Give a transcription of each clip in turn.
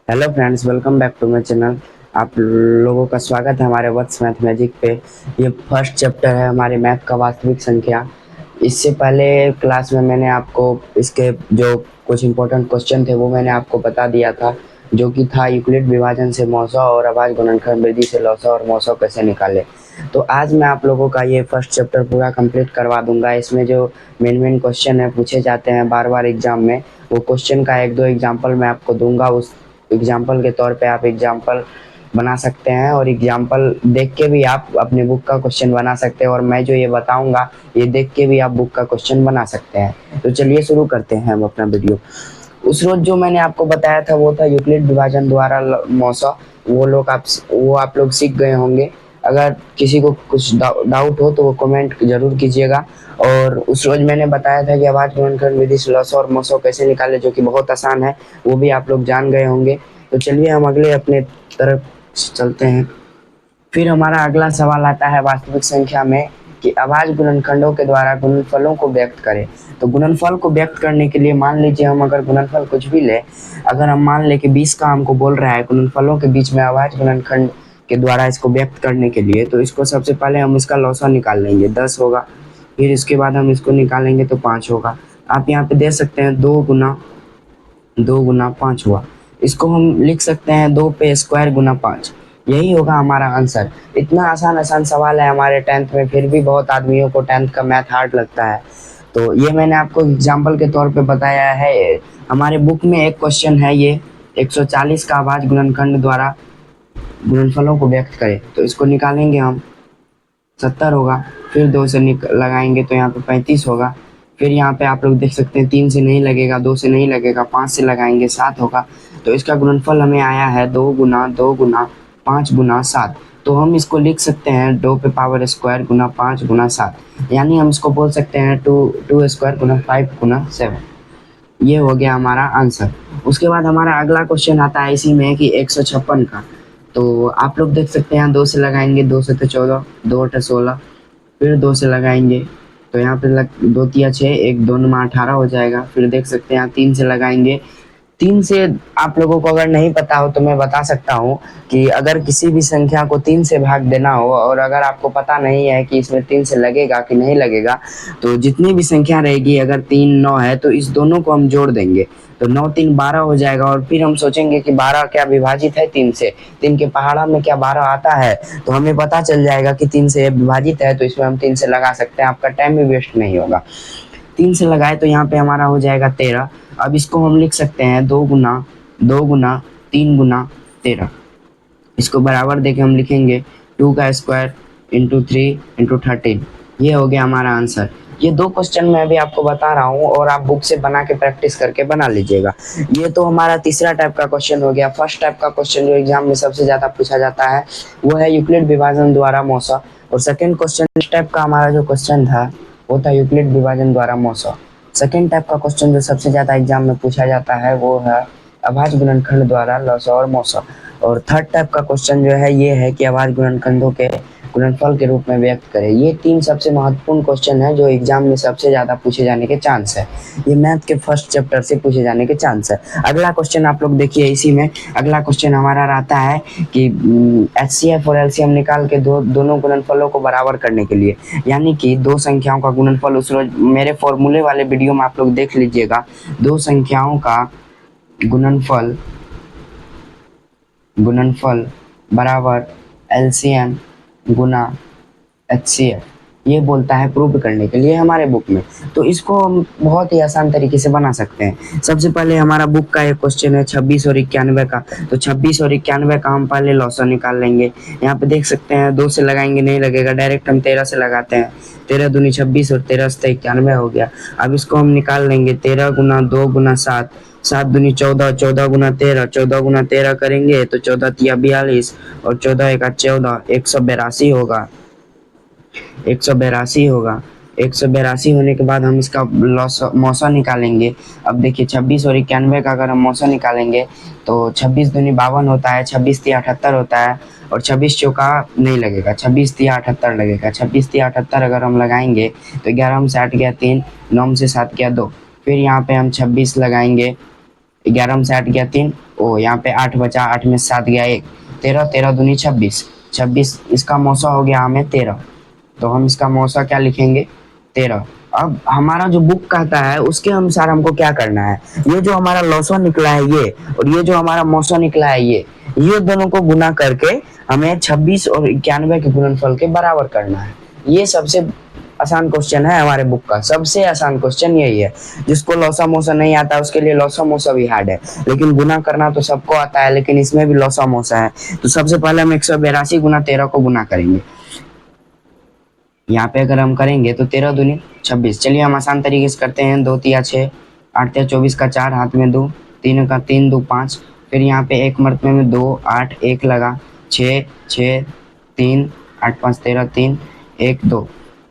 Hello friends, welcome back to my channel. आप लोगों का स्वागत है हमारे वत्स मैथ मैजिक पे। ये फर्स्ट चैप्टर है हमारे मैथ का वास्तविक संख्या। इससे पहले क्लास में मैंने आपको इसके जो कुछ इंपॉर्टेंट क्वेश्चन थे वो मैंने आपको बता दिया था, जो कि था यूक्लिड विभाजन से मौसा और अभाज्य गुणनखंड विधि से लौसा और मौसा कैसे निकाले। तो आज मैं आप लोगों का ये फर्स्ट चैप्टर पूरा कंप्लीट करवा दूंगा। इसमें जो मेन क्वेश्चन है पूछे जाते हैं बार बार एग्जाम में, वो क्वेश्चन का एक दो एग्जाम्पल मैं आपको दूंगा। उस एग्जाम्पल के तौर पे आप एग्जाम्पल बना सकते हैं और एग्जाम्पल देख के भी आप अपने बुक का क्वेश्चन बना सकते हैं, और मैं जो ये बताऊंगा ये देख के भी आप बुक का क्वेश्चन बना सकते हैं। तो चलिए शुरू करते हैं हम अपना वीडियो। उस रोज जो मैंने आपको बताया था वो था यूक्लिड विभाजन द्वारा मौसा। वो आप लोग सीख गए होंगे। अगर किसी को कुछ डाउट हो तो वो कमेंट जरूर कीजिएगा। और उस रोज मैंने बताया था कि अभाज्य गुणनखंड विधि से लौसा और मौसा कैसे निकाले, जो कि बहुत आसान है, वो भी आप लोग जान गए होंगे। तो चलिए हम अगले अपने तरफ चलते हैं। फिर हमारा अगला सवाल आता है वास्तविक संख्या में कि अभाज्य गुणनखंडों के द्वारा गुणनफलों को व्यक्त करें। तो गुणनफल को व्यक्त करने के लिए मान लीजिए हम अगर गुणनफल कुछ भी ले, अगर हम मान ले कि 20 का हमको बोल रहा है गुणनफलों के बीच में अभाज्य गुणनखंड के द्वारा इसको व्यक्त करने के लिए, तो इसको सबसे पहले हम इसका लौसा निकाल लेंगे, 10 होगा। फिर इसके बाद हम इसको निकालेंगे तो 5 होगा। आप यहाँ पे दे सकते हैं 2 गुना 5 हुआ। इसको हम लिख सकते हैं 2 पे स्क्वायर गुना 5। यही होगा हमारा आंसर। इतना आसान आसान सवाल है हमारे टेंथ में, फिर भी बहुत आदमियों को टेंथ का मैथ हार्ड लगता है। तो ये मैंने आपको एग्जाम्पल के तौर पे बताया है। हमारे बुक में एक क्वेश्चन है ये, 140 का अभाज्य गुणनखंड द्वारा गुणनफलों को व्यक्त करें। तो इसको निकालेंगे हम, 70 होगा। फिर 2 से लगाएंगे तो यहाँ पे 35 होगा। फिर यहाँ पे आप लोग देख सकते हैं 3 से नहीं लगेगा, 2 से नहीं लगेगा, 5 से लगाएंगे 7 होगा। तो इसका गुणनफल हमें आया है 2 गुना 5 तो हम इसको लिख सकते हैं 2 पे पावर स्क्वायर गुना 5 गुना 7, यानी हम इसको बोल सकते हैं 2 स्क्वायर गुना 5 गुना 7। ये हो गया हमारा आंसर। उसके बाद हमारा अगला क्वेश्चन आता है इसी में कि 156 का। तो आप लोग देख सकते हैं 2 से लगाएंगे, 2 से तो 14, 2 × 8 = 16। फिर 2 से लगाएंगे तो यहाँ पे 2 तिया 6, 1 2 9 18 हो जाएगा। फिर देख सकते हैं यहाँ 3 से लगाएंगे। 3 से आप लोगों को अगर नहीं पता हो तो मैं बता सकता हूँ कि अगर किसी भी संख्या को 3 से भाग देना हो और अगर आपको पता नहीं है कि इसमें 3 से लगेगा कि नहीं लगेगा, तो जितनी भी संख्या रहेगी, अगर 3 9 है तो इस दोनों को हम जोड़ देंगे, तो 9 3 12 हो जाएगा। और फिर हम सोचेंगे कि 12 क्या विभाजित है 3 से, 3 के पहाड़ा में क्या 12 आता है, तो हमें पता चल जाएगा कि 3 से विभाजित है, तो इसमें हम 3 से लगा सकते हैं, आपका टाइम भी वेस्ट नहीं होगा। 3 से लगाए तो यहाँ पे हमारा हो जाएगा 13। अब इसको हम लिख सकते हैं 2 गुना 3 गुना 13। इसको बराबर देके हम लिखेंगे 2 का स्क्वायर इंटू 3 × 13। ये हो गया हमारा आंसर। ये दो क्वेश्चन मैं अभी आपको बता रहा हूँ और आप बुक से बना के प्रैक्टिस करके बना लीजिएगा। ये तो हमारा तीसरा टाइप का क्वेश्चन हो गया। फर्स्ट टाइप का क्वेश्चन जो एग्जाम में सबसे ज्यादा पूछा जाता है वो है यूक्लिड विभाजन द्वारा मौसा। और सेकंड क्वेश्चन, इस टाइप का हमारा जो क्वेश्चन था वो था यूक्लिड विभाजन द्वारा मौसा। सेकंड टाइप का क्वेश्चन जो सबसे ज्यादा एग्जाम में पूछा जाता है वो है अभाज्य गुणनखंड द्वारा लौसा और मौसा। और थर्ड टाइप का क्वेश्चन जो है ये है कि अभाज्य गुणनखंडों के गुणनफल के रूप में व्यक्त करें। ये 3 सबसे महत्वपूर्ण क्वेश्चन है जो एग्जाम में सबसे ज्यादा पूछे जाने के चांस है। ये मैथ के फर्स्ट चैप्टर से पूछे जाने के चांस है। अगला क्वेश्चन आप लोग देखिए, इसी में अगला क्वेश्चन हमारा रहता है कि HCF और LCM निकाल के दोनों गुणनफलों को बराबर करने के लिए, यानी कि दो संख्याओं का गुणनफल, उस रोज मेरे फॉर्मूले वाले वीडियो में आप लोग देख लीजिएगा। दो संख्याओं का गुणनफल गुणनफल बराबर LCM गुना HCF, ये बोलता है प्रूव करने के लिए हमारे बुक में। तो इसको हम बहुत ही आसान तरीके से बना सकते हैं। सबसे पहले हमारा बुक का एक क्वेश्चन है 26 और 91 का। तो 26 और 91 का हम पहले लौसा निकाल लेंगे। यहाँ पे देख सकते हैं 2 से लगाएंगे नहीं लगेगा, डायरेक्ट हम 13 से लगाते हैं। 13 दूनी 26 और 13 से 91 हो गया। अब इसको हम निकाल लेंगे 13 गुना 2 गुना 7, 7 दूनी 14, 14 गुना 13, 14 गुना 13 करेंगे तो 14 तिया 42 और 14 एका 14, 182 होगा। 182 होगा। 182 होने के बाद हम इसका मौसा निकालेंगे। अब देखिए 26 और 91 का अगर हम मौसा निकालेंगे तो 26 दूनी 52 होता है, 26 तिया 78 होता है, और 26 चौका नहीं लगेगा, 26 तिया 78 लगेगा। 26 तिया 78 अगर हम लगाएंगे तो 11 में से 8 गया 3, 9 में से 7 गया 2। फिर यहाँ पे हम 26 लगाएंगे, 11 में से 8 गया 3, ओ यहाँ पे 8 बचा, 8 में 7 गया, 1 13, 13 दूनी 26, 26 इसका मौसा हो गया हमें 13, तो हम इसका मौसा क्या लिखेंगे 13। अब हमारा जो बुक कहता है उसके अनुसार हमको क्या करना है, ये जो हमारा लौसा निकला है ये, और ये जो हमारा मौसा निकला है ये दोनों को गुना करके हमें 26 और 91 के गुणनफल के बराबर करना है। ये सबसे आसान क्वेश्चन है हमारे बुक का, सबसे आसान क्वेश्चन यही है। जिसको लौसा मौसा नहीं आता उसके लिए लौसा मौसा भी हार्ड है, लेकिन गुना करना तो सबको आता है, लेकिन इसमें भी लौसा मौसा है। तो सबसे पहले हम 182 गुना 13 को गुना करेंगे। यहाँ पे अगर हम करेंगे तो 13 दूनी 26। चलिए हम आसान तरीके से करते हैं। 2 तिया 6, 8 तिया 24 का 4, हाथ में 2, 3 का 3, 2 5, फिर यहाँ पे एक मरतबे में 2, 8 1 लगा, 6 6 3, 8 5 13 3 1 2,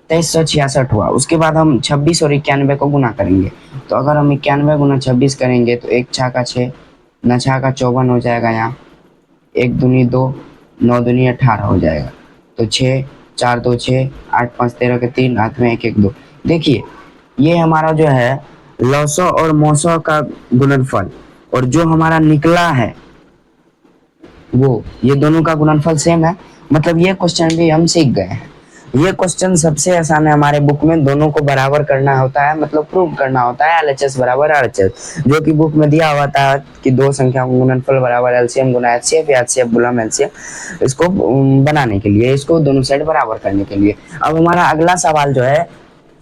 2366 हुआ। उसके बाद हम 26 और 91 को गुना करेंगे। तो अगर हम 91 गुना 26 करेंगे तो 1 छा का 6, न छा का 54 हो जाएगा। यहाँ 1 दूनी 2, 9 दूनी 18 हो जाएगा। तो 6 4 2 6, 8 5 13 के 3, हाथ में 1 1 2। देखिए ये हमारा जो है लौसा और मौसा का गुणनफल, और जो हमारा निकला है वो ये दोनों का गुणनफल सेम है। मतलब ये क्वेश्चन भी हम सीख गए हैं। ये क्वेश्चन सबसे आसान है हमारे बुक में, दोनों को बराबर करना होता है, मतलब प्रूव करना होता है एलएचएस बराबर आरएचएस, जो कि बुक में दिया हुआ था कि दो संख्या का गुणनफल बराबर एलसीएम गुना एचसीएफ या एचसीएफ गुना एलसीएम, इसको बनाने के लिए, इसको दोनों साइड बराबर करने के लिए। अब हमारा अगला सवाल जो है,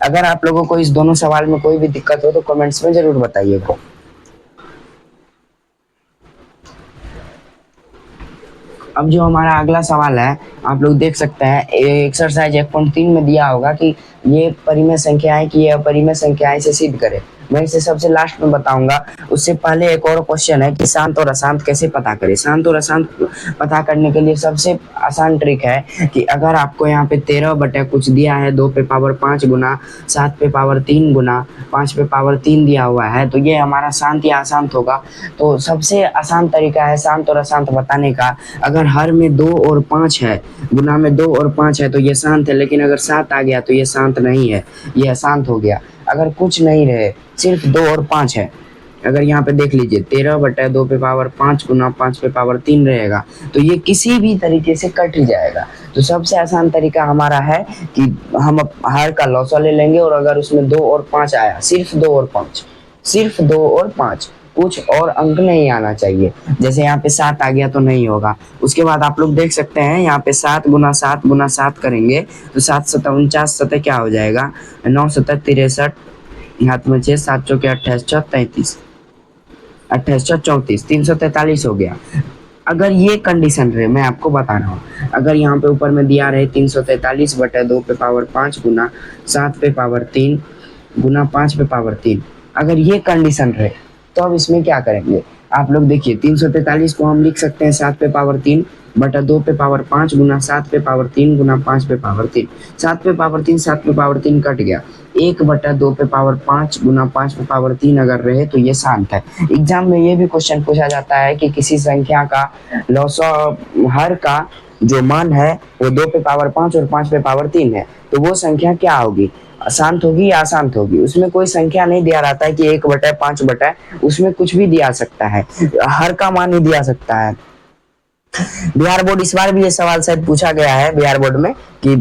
अगर आप लोगों को इस दोनों सवाल में कोई भी दिक्कत हो तो कमेंट्स में जरूर बताइएगा। अब जो हमारा अगला सवाल है, आप लोग देख सकते हैं एक्सरसाइज 1.3 में दिया होगा कि ये परिमेय संख्याएं कि ये अपरिमेय संख्याएं से सिद्ध करें। मैं इसे सबसे लास्ट में बताऊंगा। उससे पहले एक और क्वेश्चन है कि शांत और अशांत कैसे पता करें। शांत और अशांत पता करने के लिए सबसे आसान ट्रिक है कि अगर आपको यहाँ पे 13 बटे कुछ दिया है, 2 पे पावर 5 गुना, 7 पे पावर 3 गुना, 5 पे पावर 3 दिया हुआ है, तो ये हमारा शांत या अशांत होगा। तो सबसे आसान तरीका है शांत और अशांत बताने का। अगर हर में 2 और 5 है, गुना में 2 और 5 है तो ये शांत है, लेकिन अगर 7 आ गया तो ये शांत नहीं है, ये अशांत हो गया। अगर कुछ नहीं रहे, सिर्फ 2 और 5 है, अगर यहाँ पे देख लीजिए 13 बटा 2 पे पावर 5 गुना 5 पे पावर 3 रहेगा, तो ये किसी भी तरीके से कट ही जाएगा। तो सबसे आसान तरीका हमारा है कि हम हर का लौसा ले लेंगे, और अगर उसमें 2 और 5 आया, सिर्फ 2 और 5, सिर्फ 2 और 5, कुछ और अंक नहीं आना चाहिए। जैसे यहाँ पे 7 आ गया तो नहीं होगा। उसके बाद आप लोग देख सकते हैं यहाँ पे 7 गुना 7 गुना 7 करेंगे तो 7 सतह 49 सतह क्या हो जाएगा, 9 सतह 63, हाथ में 6, 7 चौके 28 चौक 33, 28 चौक 34, 343 हो गया। अगर ये कंडीशन रहे, मैं आपको बता रहा हूँ, अगर यहाँ पे ऊपर में दिया रहे 343 बटे 2 पे पावर 5 गुना 7 पे पावर 3 गुना 5 पे पावर 3, अगर ये कंडीशन रहे तो अब इसमें क्या करेंगे। आप लोग देखिए 343 को हम लिख सकते हैं 7 पे पावर 3 बटा 2 पे पावर 5 गुना 7 पे पावर 3 गुना 5 पे पावर 3, 7 पे पावर 3 7 पे पावर 3 कट गया, 1 बटा 2 पे पावर 5 गुना 5 पे पावर 3 अगर रहे तो ये शांत है। एग्जाम में ये भी क्वेश्चन पूछा जाता है कि किसी संख्या का लौसा हर का जो मान है वो 2 पे पावर 5 और 5 पे पावर 3 है, तो वो संख्या क्या होगी, अशांत होगी या अशांत होगी। उसमें कोई संख्या नहीं दिया रहता है कि 1 बटा 5 बटा, उसमें कुछ भी दिया सकता है, हर का मान ही दिया सकता है। बिहार बोर्ड इस बार भी ये सवाल शायद पूछा गया है बिहार बोर्ड में कि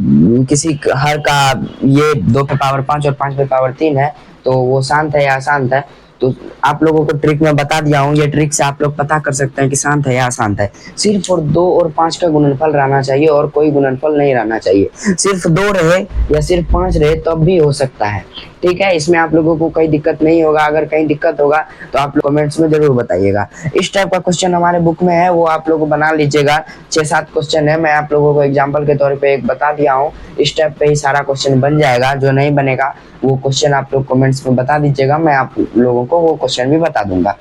किसी हर का ये 2 पे पावर 5 और 5 पे पावर 3 है तो वो शांत है या अशांत है। तो आप लोगों को ट्रिक में बता दिया हूँ, ये ट्रिक से आप लोग पता कर सकते हैं कि शांत है या अशांत है। सिर्फ और 2 और 5 का गुणनफल रहना चाहिए और कोई गुणनफल नहीं रहना चाहिए। सिर्फ 2 रहे या सिर्फ 5 रहे तब भी हो सकता है, ठीक है। इसमें आप लोगों को कोई दिक्कत नहीं होगा। अगर कहीं दिक्कत होगा तो आप लोग कमेंट्स में जरूर बताइएगा। इस टाइप का क्वेश्चन हमारे बुक में है, वो आप लोग बना लीजिएगा। 6-7 क्वेश्चन है, मैं आप लोगों को एग्जाम्पल के तौर पे एक बता दिया हूँ। इस टाइप पे ही सारा क्वेश्चन बन जाएगा। जो नहीं बनेगा वो क्वेश्चन आप लोग कमेंट्स में बता दीजिएगा, मैं आप लोगों को वो क्वेश्चन भी बता दूंगा।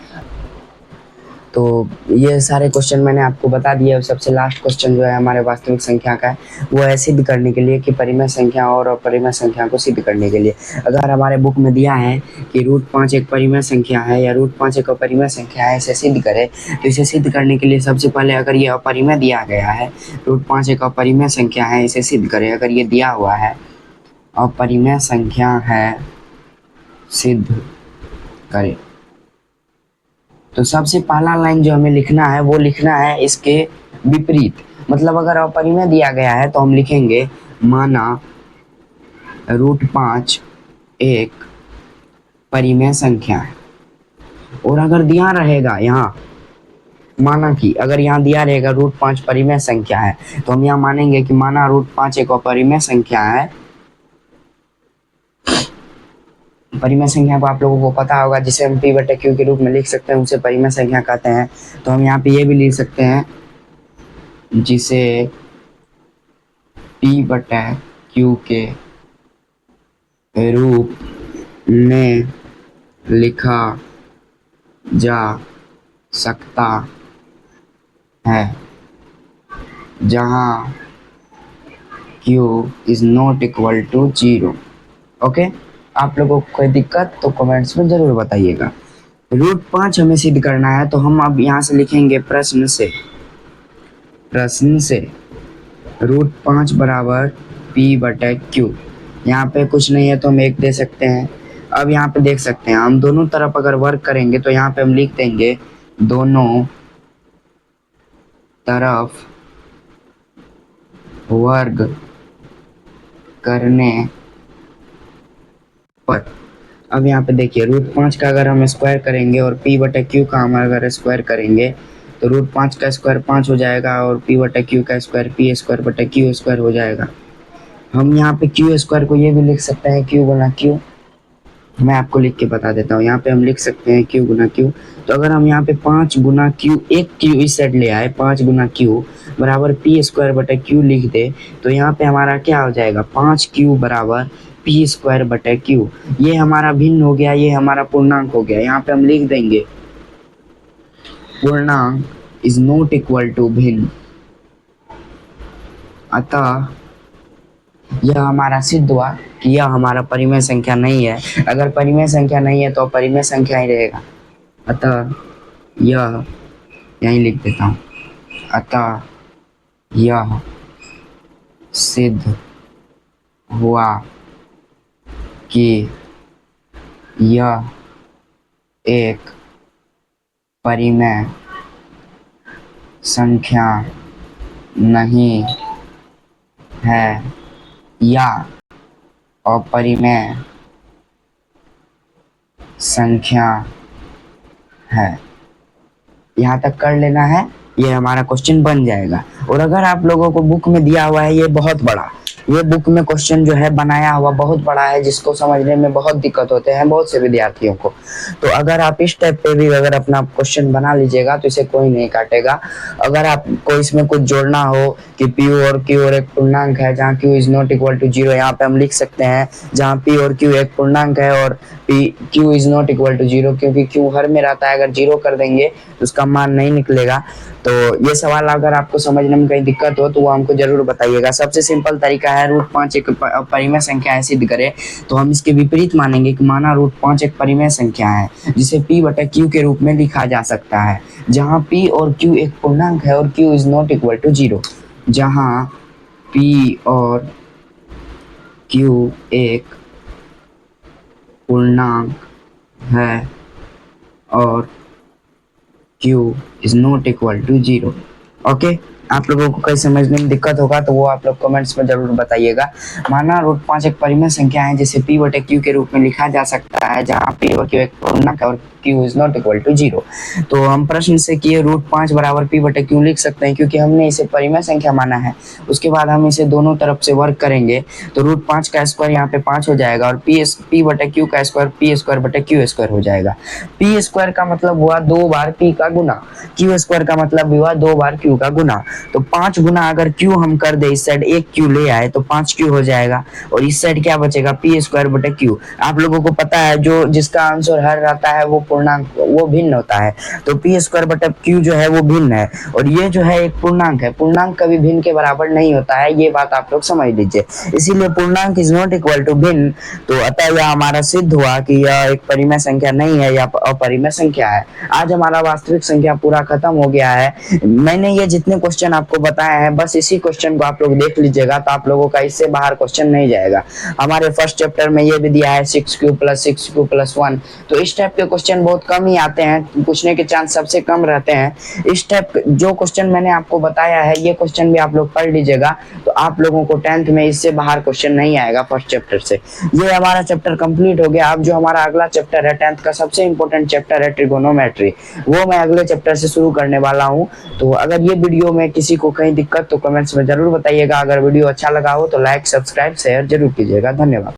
तो ये सारे क्वेश्चन मैंने आपको बता दिए। सबसे लास्ट क्वेश्चन जो है हमारे वास्तविक संख्या का है, वो है सिद्ध करने के लिए कि परिमेय संख्या और अपरिमेय संख्या को सिद्ध करने के लिए। अगर हमारे बुक में दिया है कि √5 एक परिमेय संख्या है या √5 एक अपरिमेय संख्या है, इसे सिद्ध करें, तो इसे सिद्ध करने के लिए सबसे पहले अगर ये अपरिमेय दिया गया है, √5 एक अपरिमेय संख्या है, इसे सिद्ध करें। अगर ये दिया हुआ है अपरिमेय संख्या है, सिद्ध करें, तो सबसे पहला लाइन जो हमें लिखना है वो लिखना है इसके विपरीत। मतलब अगर अपरिमेय दिया गया है तो हम लिखेंगे माना √5 एक परिमेय संख्या है। और अगर दिया रहेगा यहाँ, माना कि अगर यहाँ दिया रहेगा √5 परिमेय संख्या है, तो हम यहाँ मानेंगे कि माना √5 एक अपरिमेय संख्या है। परिमेय संख्या को आप लोगों को पता होगा, जिसे हम p/q के रूप में लिख सकते हैं, उसे परिमेय संख्या कहते हैं। तो हम यहाँ पे ये भी लिख सकते हैं, जिसे p/q के रूप में लिखा जा सकता है, जहाँ q is not equal to 0। Okay, आप लोगों को कोई दिक्कत तो कमेंट्स में जरूर बताइएगा। √5 हमें सिद्ध करना है, तो हम अब यहाँ से लिखेंगे प्रश्न से √5 बराबर p/q। यहाँ पे कुछ नहीं है तो हम 1 दे सकते हैं। अब यहाँ पे देख सकते हैं, हम दोनों तरफ अगर वर्क करेंगे तो यहाँ पे हम लिख देंगे दोनों तरफ वर्ग करने पर। अब यहाँ पे देखिए √5 का अगर हम स्क्वायर करेंगे और p/q का हम अगर स्क्वायर करेंगे तो √5 का स्क्वायर 5 हो जाएगा और p/q का स्क्वायर p² हो जाएगा। हम यहाँ पे q² को ये भी लिख सकते हैं q गुना q। मैं आपको लिख के बता देता हूँ, यहाँ पे हम लिख सकते हैं q गुना q। तो अगर हम यहाँ पे 5 गुना q, एक q इस साइड ले आए, 5 गुना q बराबर p²/q लिख दे, तो यहाँ पे हमारा क्या हो जाएगा, 5q बराबर p²/q। ये हमारा भिन्न हो गया, ये हमारा पूर्णांक हो गया। यहाँ पे हम लिख देंगे पूर्णांक इज नॉट इक्वल टू भिन्न। अतः यह हमारा सिद्ध हुआ कि यह हमारा परिमेय संख्या नहीं है। अगर परिमेय संख्या नहीं है तो अपरिमेय संख्या ही रहेगा। अतः यह, यहीं लिख देता हूँ, अतः यह सिद्ध हुआ कि यह एक परिमेय संख्या नहीं है या अपरिमेय संख्या है। यहाँ तक कर लेना है, ये हमारा क्वेश्चन बन जाएगा। और अगर आप लोगों को बुक में दिया हुआ है ये बहुत बड़ा, ये बुक में क्वेश्चन जो है बनाया हुआ बहुत बड़ा है, जिसको समझने में बहुत दिक्कत होते हैं बहुत से विद्यार्थियों को। तो अगर आप इस टाइप पे भी अगर अपना क्वेश्चन बना लीजिएगा तो इसे कोई नहीं काटेगा। अगर आपको इसमें कुछ जोड़ना हो कि p और q और एक पूर्णांक है जहाँ q is not equal to 0, यहाँ पे हम लिख सकते हैं जहाँ p और q एक पूर्णांक है और q is not equal to 0, क्योंकि q हर में रहता है। अगर 0 कर देंगे तो उसका मान नहीं निकलेगा। तो ये सवाल अगर आपको समझने में कहीं दिक्कत हो तो वो हमको जरूर बताइएगा। सबसे सिंपल तरीका है √5 एक परिमेय संख्या है सिद्ध करें, तो हम इसके विपरीत मानेंगे कि माना √5 एक परिमेय संख्या है जिसे p/q के रूप में लिखा जा सकता है, जहाँ p और q एक पूर्णांक है और q is not equal to 0। जहाँ p और q एक पूर्णांक है और q is not equal to 0। Okay, आप लोगों को कहीं समझने में दिक्कत होगा तो वो आप लोग कमेंट्स में जरूर बताइएगा। माना √5 एक परिमेय संख्या है जिसे p/q के रूप में लिखा जा सकता है, जहाँ p और q एक पूर्णांक है और q is not equal to 0। तो हम प्रश्न से किए √5 बराबर p/q लिख सकते हैं, क्योंकि हमने इसे परिमेय संख्या माना है। उसके बाद हम इसे दोनों तरफ से वर्क करेंगे तो √5 का स्क्वायर यहाँ पे 5 हो जाएगा और p/q का स्क्वायर p²/q² हो जाएगा। p² का मतलब हुआ 2 बार p का गुना, q² का मतलब हुआ 2 बार q का गुना। तो 5 गुना अगर q हम कर दे, इस साइड एक q ले आए तो 5q हो जाएगा और इस साइड क्या बचेगा, p²/q। आप लोगों को पता है जो जिसका आंसर हर रहता है वो पूर्णांक, वो भिन्न होता है। तो p²/q जो है वो भिन्न है और ये जो है एक पूर्णांक है। पूर्णांक कभी भिन्न के बराबर नहीं होता है, ये बात आप लोग समझ लीजिए। इसीलिए पूर्णांक इज नॉट इक्वल टू भिन्न। तो अतः यह हमारा सिद्ध हुआ कि यह एक परिमेय संख्या नहीं है या अपरिमेय संख्या है। आज हमारा वास्तविक संख्या पूरा खत्म हो गया है। मैंने ये जितने क्वेश्चन क्वेश्चन आपको बताया है, बस इसी क्वेश्चन को आप लोग देख लीजिएगा तो आप लोगों का इससे बाहर क्वेश्चन नहीं जाएगा। हमारे फर्स्ट चैप्टर में ये भी दिया है 6 क्यूब + 1, तो इस टाइप के क्वेश्चन बहुत कम ही आते हैं, पूछने के चांस सबसे कम रहते हैं। इस टाइप जो क्वेश्चन मैंने आपको बताया है ये क्वेश्चन भी आप लोग पढ़ लीजिएगा, तो आप लोगों को 10th में इससे बाहर क्वेश्चन नहीं आएगा फर्स्ट चैप्टर से। ये हमारा चैप्टर कंप्लीट हो गया। अब जो हमारा अगला चैप्टर है 10th का सबसे इंपॉर्टेंट चैप्टर है ट्रिगोनोमेट्री, वो मैं अगले चैप्टर से शुरू करने वाला हूँ। तो अगर ये वीडियो में किसी को कहीं दिक्कत तो कमेंट्स में जरूर बताइएगा। अगर वीडियो अच्छा लगा हो तो लाइक, सब्सक्राइब, शेयर जरूर कीजिएगा। धन्यवाद।